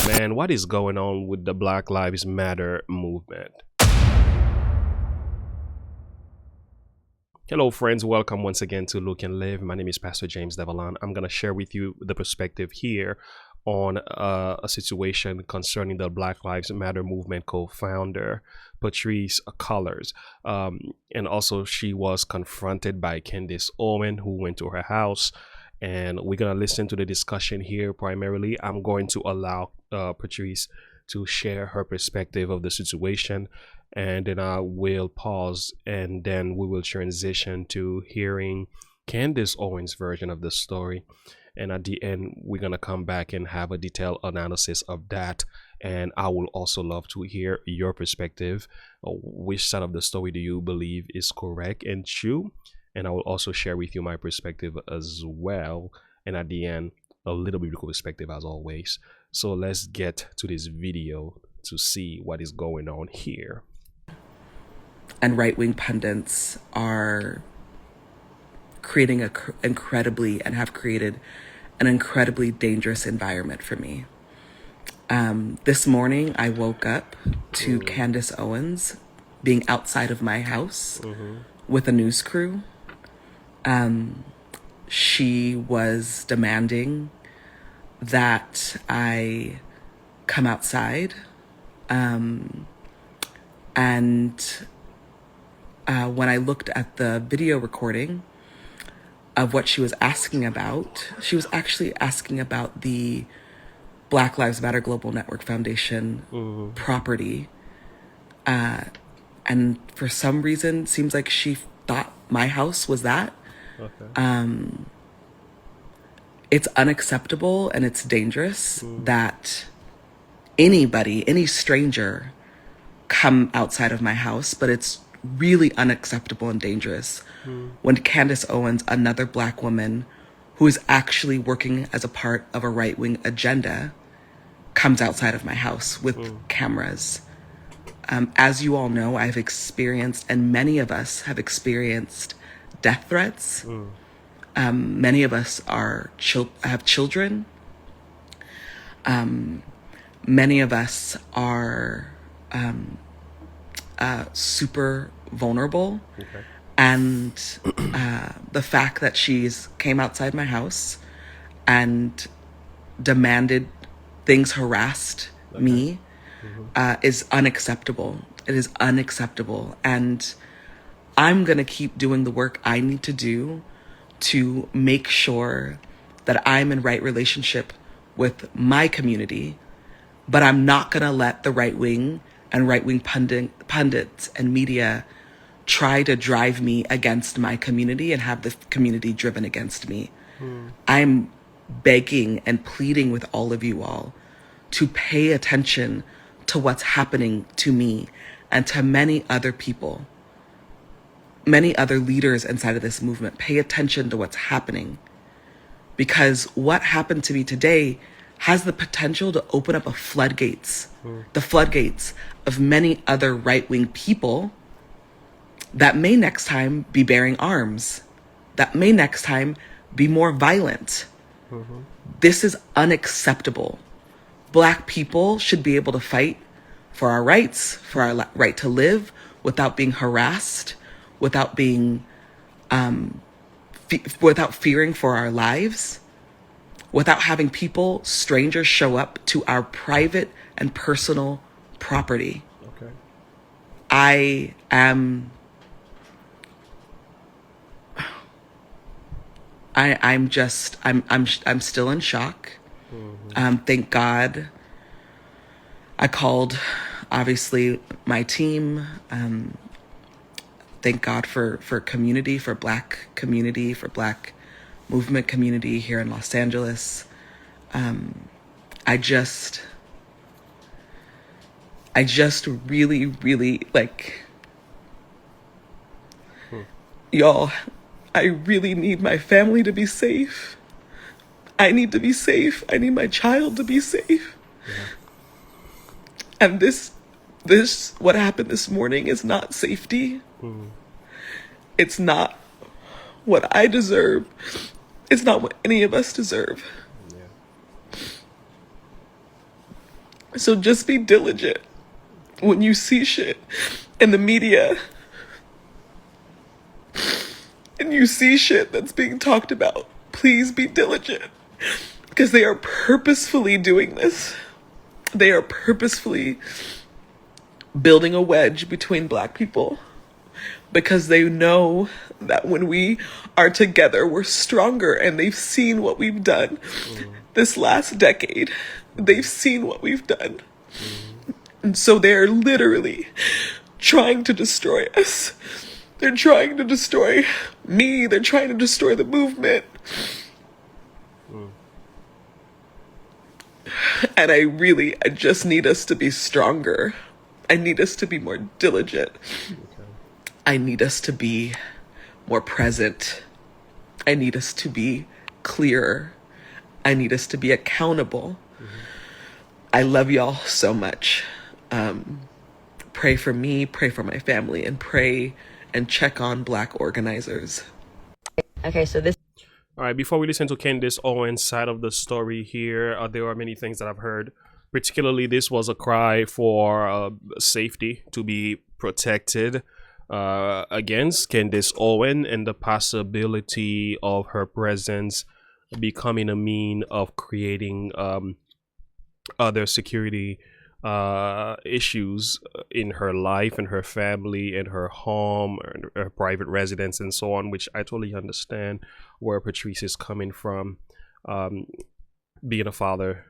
Man, what is going on with the Black Lives Matter movement? Hello, friends. Welcome once again to Look and Live. My name is Pastor James Devalon. I'm going to share with you the perspective here on a situation concerning the Black Lives Matter movement co-founder, Patrisse Cullors. And also, she was confronted by Candace Owens, who went to her house. And we're going to listen to the discussion here primarily. I'm going to allow Patrisse to share her perspective of the situation, and then I will pause, and then we will transition to hearing Candace Owens' version of the story. And at the end, we're going to come back and have a detailed analysis of that. And I will also love to hear your perspective. Which side of the story do you believe is correct and true? And I will also share with you my perspective as well. And at the end, a little biblical perspective as always. So let's get to this video to see what is going on here. And right-wing pundits are creating have created an incredibly dangerous environment for me. This morning, I woke up to Candace Owens being outside of my house with a news crew. She was demanding that I come outside. And when I looked at the video recording of what she was asking about, she was actually asking about the Black Lives Matter Global Network Foundation property. And for some reason, seems like she thought my house was that. Okay. It's unacceptable and it's dangerous that any stranger come outside of my house, but it's really unacceptable and dangerous when Candace Owens, another Black woman who is actually working as a part of a right-wing agenda, comes outside of my house with cameras. As you all know, I've experienced, and many of us have experienced, death threats. Many of us have children. Many of us are super vulnerable. Okay. And the fact that she's came outside my house and demanded things, harassed me, is unacceptable. It is unacceptable. And I'm going to keep doing the work I need to do to make sure that I'm in right relationship with my community, but I'm not going to let the right wing and right-wing pundits and media try to drive me against my community and have the community driven against me. I'm begging and pleading with all of you all to pay attention to what's happening to me and to many other people, many other leaders inside of this movement. Pay attention to what's happening, because what happened to me today has the potential to open up the floodgates of many other right-wing people that may next time be bearing arms, that may next time be more violent. This is unacceptable. Black people should be able to fight for our rights, for our right to live without being harassed, without being, without fearing for our lives, without having people, strangers, show up to our private and personal property. Okay. I'm still in shock. Thank God I called, obviously, my team. Thank God for community, for Black community, for Black movement community here in Los Angeles. I just really, really, y'all, I really need my family to be safe. I need to be safe. I need my child to be safe. Yeah. And this, what happened this morning is not safety. It's not what I deserve. It's not what any of us deserve. Yeah. So just be diligent when you see shit in the media and you see shit that's being talked about. Please be diligent, because they are purposefully doing this. They are purposefully building a wedge between Black people, because they know that when we are together, we're stronger, and they've seen what we've done this last decade. They've seen what we've done. And so they're literally trying to destroy us. They're trying to destroy me. They're trying to destroy the movement. And I just need us to be stronger. I need us to be more diligent. I need us to be more present. I need us to be clearer. I need us to be accountable. I love y'all so much. Pray for me, pray for my family, and pray and check on Black organizers. Okay, so this. All right, before we listen to Candace Owens' side of the story here, there are many things that I've heard. Particularly, this was a cry for safety, to be protected against Candace Owens and the possibility of her presence becoming a mean of creating other security issues in her life and her family and her home and her private residence and so on, which I totally understand where Patrisse is coming from. Being a father,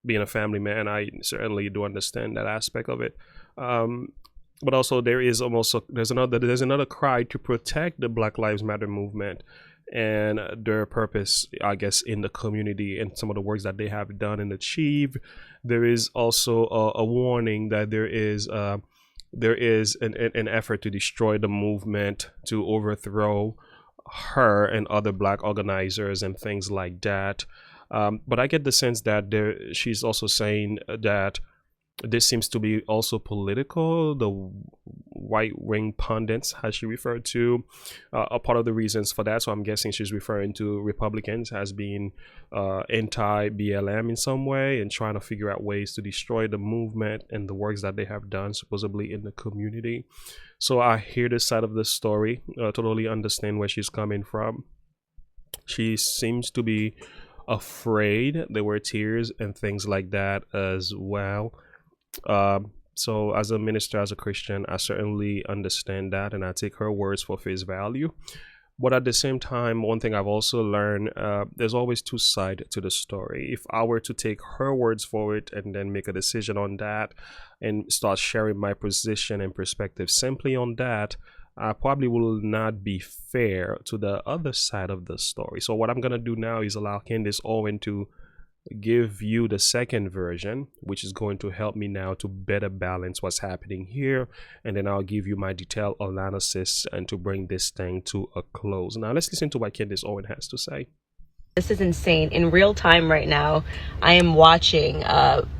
being a family man, I certainly do understand that aspect of it. But also there is there's another cry to protect the Black Lives Matter movement and their purpose, I guess, in the community and some of the works that they have done and achieved. There is also a warning that there is an effort to destroy the movement, to overthrow her and other Black organizers and things like that. But I get the sense that she's also saying that this seems to be also political. The right-wing pundits, as she referred to, are part of the reasons for that. So I'm guessing she's referring to Republicans as being anti-BLM in some way and trying to figure out ways to destroy the movement and the works that they have done supposedly in the community. So I hear this side of the story, totally understand where she's coming from. She seems to be afraid. There were tears and things like that as well. So as a minister, as a Christian, I certainly understand that, and I take her words for face value. But at the same time, one thing I've also learned, there's always two sides to the story. If I were to take her words for it and then make a decision on that and start sharing my position and perspective simply on that, I probably will not be fair to the other side of the story. So what I'm going to do now is allow Candace Owens to give you the second version, which is going to help me now to better balance what's happening here, and then I'll give you my detailed analysis and to bring this thing to a close. Now let's listen to what Candace Owens has to say. This is insane. In real time right now, I am watching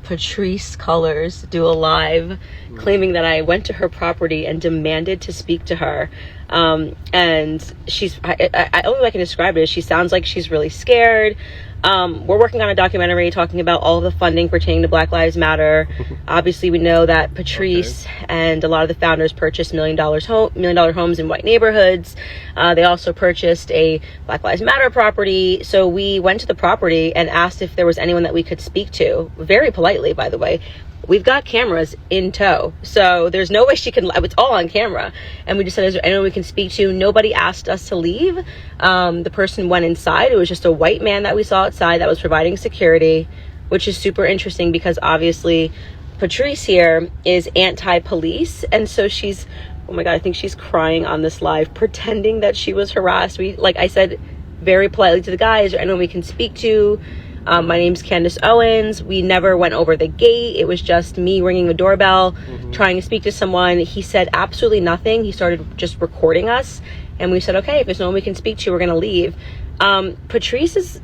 Patrisse Cullors do a live claiming that I went to her property and demanded to speak to her. And she's, I only way I can describe it is she sounds like she's really scared. We're working on a documentary talking about all of the funding pertaining to Black Lives Matter. Obviously, we know that Patrisse and a lot of the founders purchased $1 million homes in white neighborhoods. They also purchased a Black Lives Matter property. So we went to the property and asked if there was anyone that we could speak to, very politely, by the way. We've got cameras in tow, so there's no way she can, it's all on camera. And we just said, is there anyone we can speak to? Nobody asked us to leave. The person went inside. It was just a white man that we saw outside that was providing security, which is super interesting because obviously Patrisse here is anti-police. And so she's, oh my God, I think she's crying on this live, pretending that she was harassed. Like I said, very politely to the guy, is there anyone we can speak to? My name's Candace Owens. We never went over the gate. It was just me ringing the doorbell, trying to speak to someone. He said absolutely nothing. He started just recording us. And we said, okay, if there's no one we can speak to, we're going to leave. Patrisse is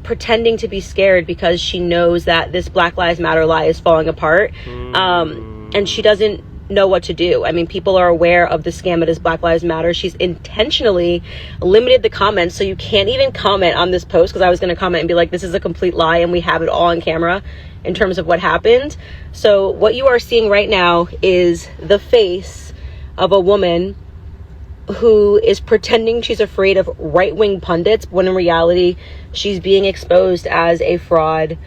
pretending to be scared because she knows that this Black Lives Matter lie is falling apart. And she doesn't know what to do. I mean, people are aware of the scam that is Black Lives Matter. She's intentionally limited the comments, so you can't even comment on this post, because I was going to comment and be like, this is a complete lie, and we have it all on camera in terms of what happened. So what you are seeing right now is the face of a woman who is pretending she's afraid of right-wing pundits, when in reality she's being exposed as a fraud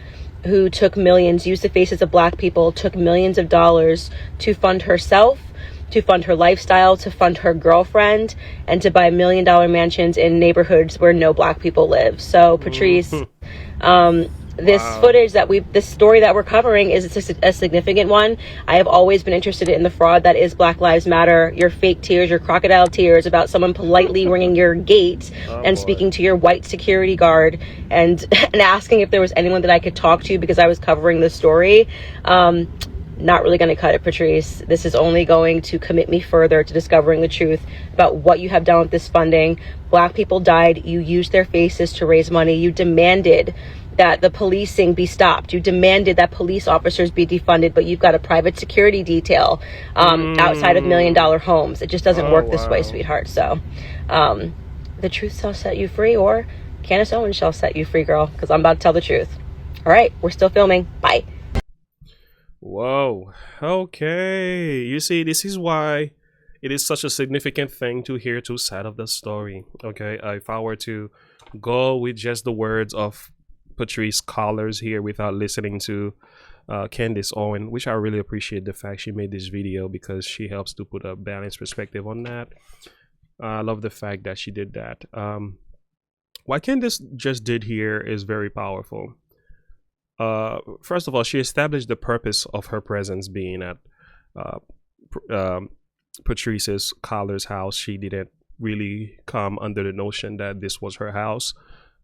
who took millions, used the faces of Black people, took millions of dollars to fund herself, to fund her lifestyle, to fund her girlfriend, and to buy $1 million mansions in neighborhoods where no Black people live. So Patrisse, this footage that this story that we're covering is a significant one. I have always been interested in the fraud that is Black Lives Matter. Your fake tears, your crocodile tears about someone politely ringing your gate and speaking to your white security guard and asking if there was anyone that I could talk to because I was covering the story. Not really going to cut it, Patrisse. This is only going to commit me further to discovering the truth about what you have done with this funding. Black people died. You used their faces to raise money. You demanded that the policing be stopped. You demanded that police officers be defunded, but you've got a private security detail outside of $1 million homes. It just doesn't work this way, sweetheart. So the truth shall set you free, or Candace Owens shall set you free, girl, because I'm about to tell the truth. All right, we're still filming. Bye. Whoa. Okay. You see, this is why it is such a significant thing to hear two sides of the story. Okay. If I were to go with just the words of Patrisse Cullors here without listening to Candace Owens, which I really appreciate the fact she made this video, because she helps to put a balanced perspective on that. I love the fact that she did that. What Candace just did here is very powerful. First of all, she established the purpose of her presence being at Patrisse Cullors' house. She didn't really come under the notion that this was her house,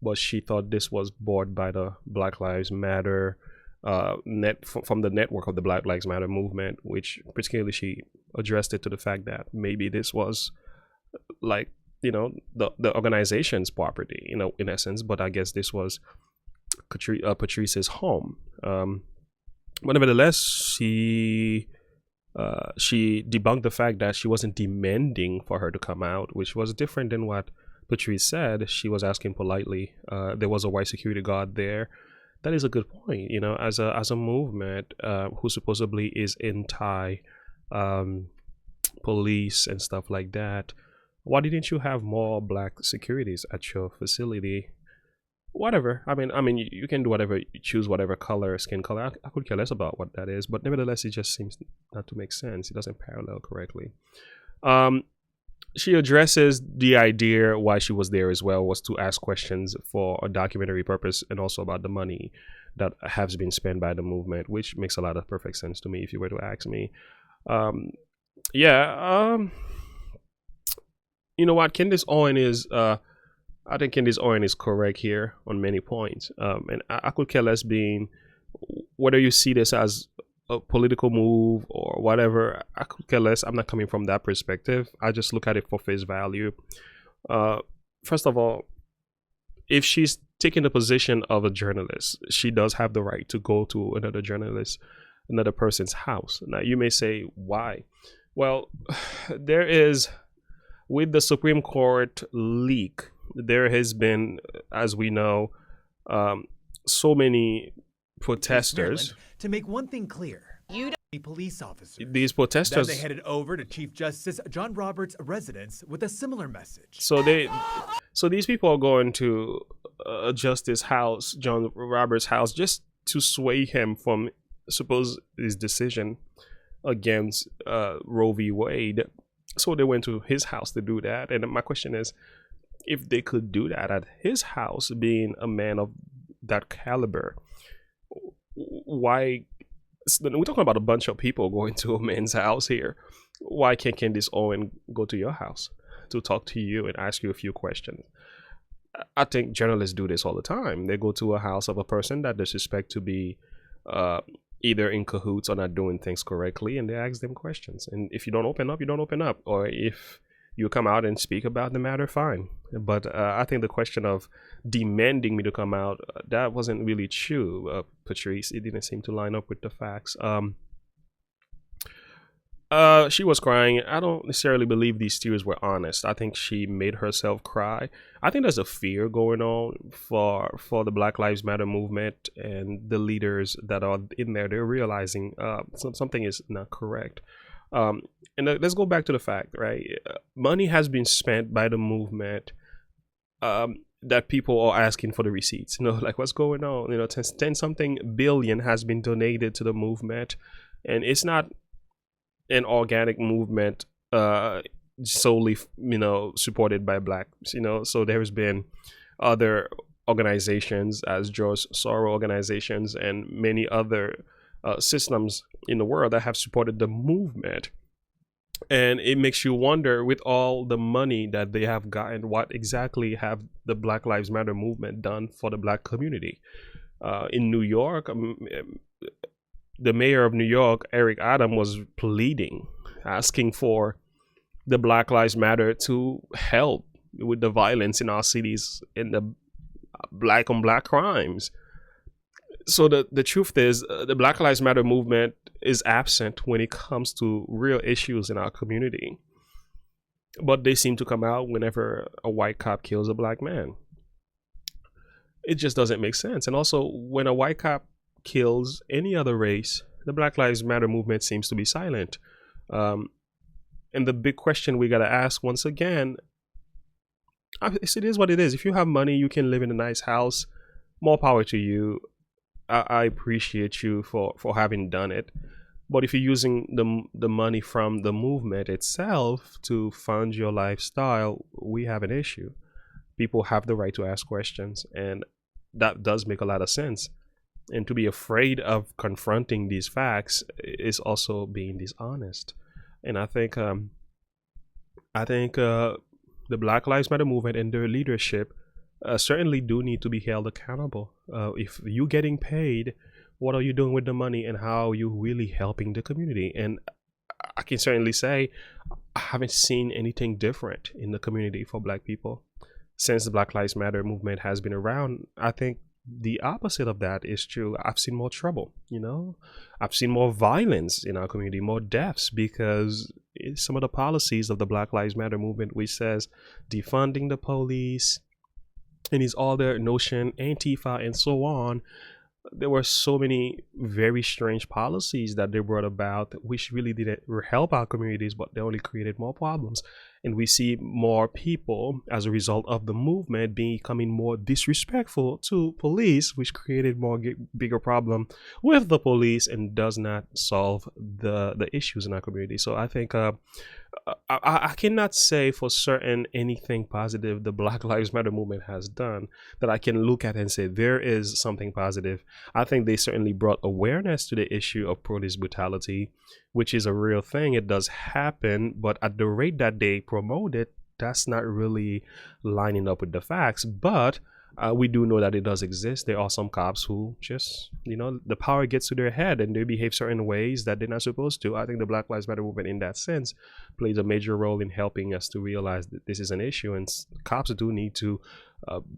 but she thought this was bought by the Black Lives Matter from the network of the Black Lives Matter movement, which particularly she addressed it to the fact that maybe this was like, you know, the organization's property, you know, in essence, but I guess this was Patrisse's home. But nevertheless, she debunked the fact that she wasn't demanding for her to come out, which was different than what Patrisse said. She was asking politely. There was a white security guard there. That is a good point. You know, as a movement who supposedly is anti police and stuff like that, why didn't you have more Black securities at your facility? Whatever. I mean, you can do whatever, you choose whatever color, skin color. I could care less about what that is, but nevertheless, it just seems not to make sense. It doesn't parallel correctly. She addresses the idea why she was there as well was to ask questions for a documentary purpose, and also about the money that has been spent by the movement, which makes a lot of perfect sense to me if you were to ask me. You know what, Candace Owens is I think Candace Owens is correct here on many points, and I could care less being whether you see this as a political move or whatever. I could care less. I'm not coming from that perspective. I just look at it for face value. First of all, if she's taking the position of a journalist, she does have the right to go to another person's house. Now, you may say, why? Well, there is, with the Supreme Court leak, there has been, as we know, so many protesters. To make one thing clear, police officers. These protesters. Then they headed over to Chief Justice John Roberts' residence with a similar message. So these people are going to Justice House, John Roberts' house, just to sway him from his decision against Roe v. Wade. So they went to his house to do that. And my question is, if they could do that at his house, being a man of that caliber, why? We're talking about a bunch of people going to a man's house here. Why can't Candace Owens go to your house to talk to you and ask you a few questions? I think journalists do this all the time. They go to a house of a person that they suspect to be either in cahoots or not doing things correctly, and they ask them questions. And if you don't open up, you don't open up. Or if you come out and speak about the matter, fine. But I think the question of demanding me to come out, that wasn't really true, Patrisse. It didn't seem to line up with the facts. She was crying. I don't necessarily believe these tears were honest. I think she made herself cry. I think there's a fear going on for the Black Lives Matter movement, and the leaders that are in there. They're realizing something is not correct. And let's go back to the fact, right? Money has been spent by the movement. That people are asking for the receipts. Like what's going on? 10 something billion has been donated to the movement, and it's not an organic movement solely supported by blacks. So there's been other organizations as George Soros organizations and many other systems in the world that have supported the movement, and it makes you wonder, with all the money that they have gotten, what exactly have the Black Lives Matter movement done for the black community. In New York, the mayor of New York, Eric Adams, was pleading, asking for the Black Lives Matter to help with the violence in our cities and the black on black crimes. So the truth is, the Black Lives Matter movement is absent when it comes to real issues in our community. But they seem to come out whenever a white cop kills a black man. It just doesn't make sense. And also, when a white cop kills any other race, the Black Lives Matter movement seems to be silent. And the big question we got to ask once again, it is what it is. If you have money, you can live in a nice house. More power to you. I appreciate you for having done it. But if you're using the money from the movement itself to fund your lifestyle, we have an issue. People have the right to ask questions, and that does make a lot of sense. And to be afraid of confronting these facts is also being dishonest. And I think the Black Lives Matter movement and their leadership certainly do need to be held accountable. If you're getting paid, what are you doing with the money, and how are you really helping the community? And I can certainly say I haven't seen anything different in the community for black people since the Black Lives Matter movement has been around. I think the opposite of that is true. I've seen more trouble, I've seen more violence in our community, more deaths, because some of the policies of the Black Lives Matter movement, which says defunding the police, and is all their notion, Antifa, and so on. There were so many very strange policies that they brought about, which really didn't help our communities, but they only created more problems. And we see more people, as a result of the movement, becoming more disrespectful to police, which created bigger problem with the police and does not solve the issues in our community. So I think I cannot say for certain anything positive the Black Lives Matter movement has done that I can look at and say there is something positive. I think they certainly brought awareness to the issue of police brutality, which is a real thing. It does happen, but at the rate that they promote it, that's not really lining up with the facts. But we do know that it does exist. There are some cops who just, the power gets to their head and they behave certain ways that they're not supposed to. I think the Black Lives Matter movement, in that sense, plays a major role in helping us to realize that this is an issue, and cops do need to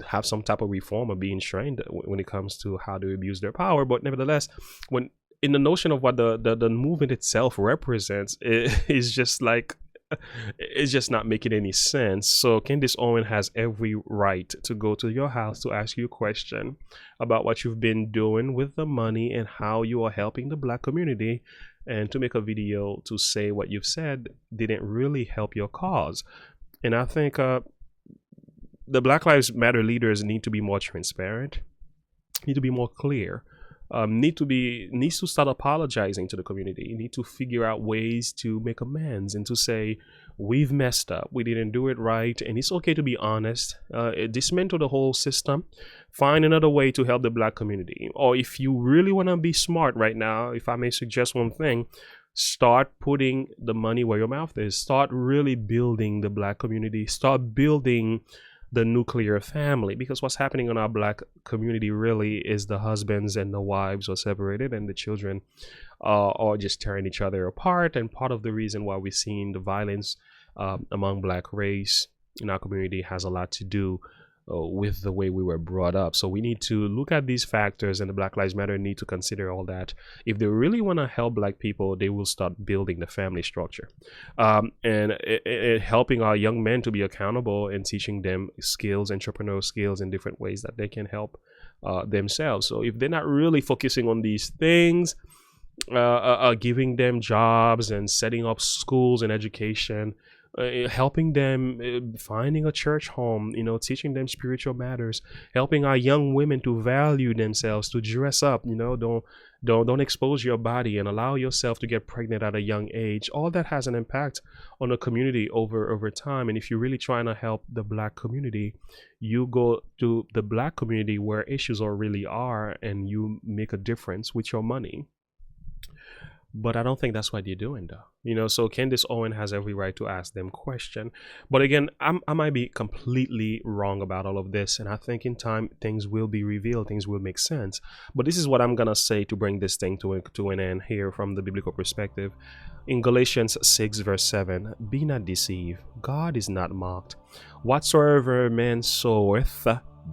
have some type of reform or being trained when it comes to how to abuse their power. But nevertheless, when in the notion of what the movement itself represents, is just like, it's just not making any sense. So Candace Owens has every right to go to your house to ask you a question about what you've been doing with the money and how you are helping the black community, and to make a video to say what you've said didn't really help your cause. And I think the Black Lives Matter leaders need to be more transparent, need to be more clear, needs to start apologizing to the community, need to figure out ways to make amends and to say, we've messed up, we didn't do it right, and it's okay to be honest. Dismantle the whole system, find another way to help the black community. Or if you really want to be smart right now, if I may suggest one thing, start putting the money where your mouth is. Start really building the black community. Start building the nuclear family, because what's happening in our black community really is the husbands and the wives are separated, and the children are just tearing each other apart. And part of the reason why we're seeing the violence among black race in our community has a lot to do with the way we were brought up. So we need to look at these factors, and the Black Lives Matter need to consider all that. If they really want to help Black people, they will start building the family structure, and helping our young men to be accountable and teaching them skills, entrepreneurial skills in different ways that they can help themselves. So if they're not really focusing on these things, giving them jobs and setting up schools and education, helping them finding a church home, teaching them spiritual matters, helping our young women to value themselves, to dress up, don't expose your body and allow yourself to get pregnant at a young age. All that has an impact on a community over time. And if you're really trying to help the Black community, you go to the Black community where issues really are, and you make a difference with your money. But I don't think that's what you're doing, though. So Candace Owens has every right to ask them question. But again, I might be completely wrong about all of this. And I think in time, things will be revealed. Things will make sense. But this is what I'm going to say to bring this thing to an end here from the biblical perspective. In Galatians 6, verse 7, be not deceived. God is not mocked. Whatsoever man soweth,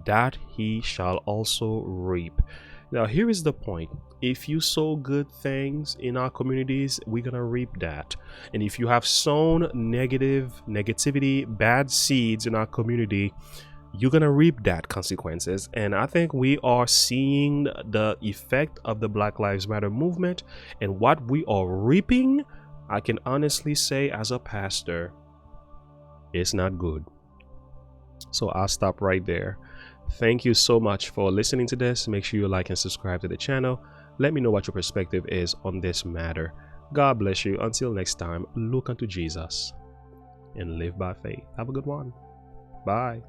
that he shall also reap. Now, here is the point. If you sow good things in our communities, we're going to reap that. And if you have sown negativity, bad seeds in our community, you're going to reap that consequences. And I think we are seeing the effect of the Black Lives Matter movement, and what we are reaping, I can honestly say as a pastor, it's not good. So I'll stop right there. Thank you so much for listening to this. Make sure you like and subscribe to the channel. Let me know what your perspective is on this matter. God bless you. Until next time, look unto Jesus and live by faith. Have a good one. Bye.